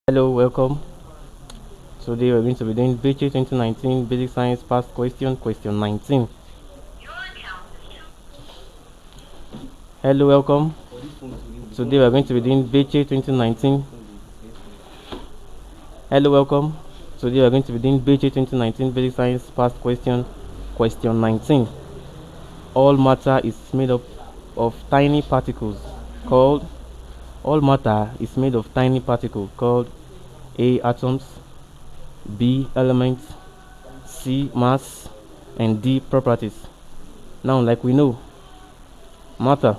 Hello, welcome. Today we're going to be doing BECE 2019 Basic Science Past Question, question 19. Hello, welcome. Today we're going to be doing BECE 2019. Hello, welcome. Today we're going to be doing BECE 2019 Basic Science Past Question, question 19. All matter is made up of tiny particles called all matter is made of tiny particles called A. Atoms, B. Elements, C. Mass, and D. Properties. Now, like we know, matter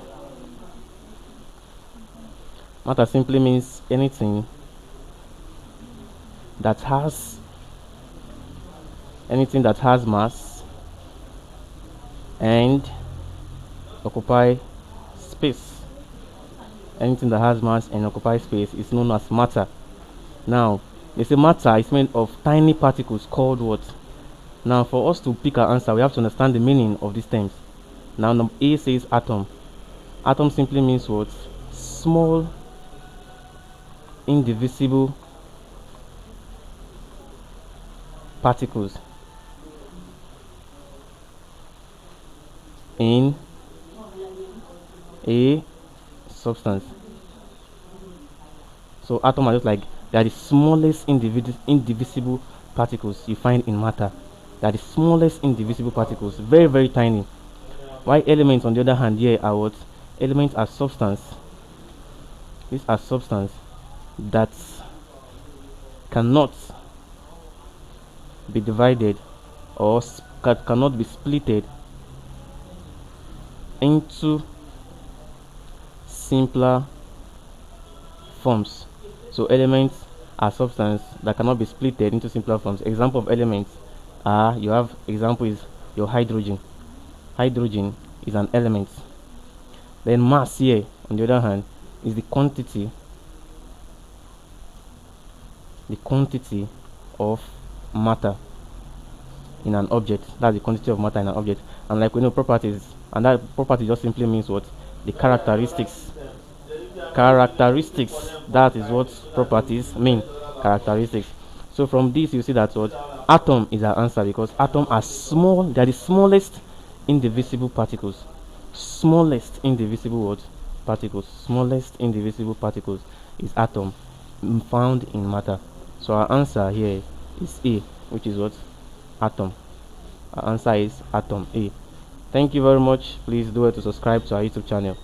simply means anything that has mass and occupy space. Anything that has mass and occupy space is known as matter. Now, they say matter is made of tiny particles called what? Now, for us to pick our answer, we have to understand the meaning of these terms. Now, number A says atom. Atom simply means what? Small, indivisible particles in a substance. So atom are just like they are the smallest indivisible particles you find in matter. They are the smallest indivisible particles, very very tiny. While elements on the other hand here are what? Elements are substance. These are substance that cannot be divided or cannot be splitted into simpler forms. So elements are substance that cannot be splitted into simpler forms. Example of elements are, you have example is your hydrogen. Hydrogen is an element. Then mass here on the other hand is the quantity of matter in an object. That's the quantity of matter in an object. And like we know, properties, and that property just simply means what? The characteristics. That is what properties mean. Characteristics. So from this you see that what? Atom is our answer, because atoms are small. They are the smallest indivisible particles. Smallest indivisible what? Particles. Smallest indivisible particles is atom, found in matter. So our answer here is A, which is what? Atom. Our answer is atom, A. Thank you very much. Please do it to subscribe to our YouTube channel.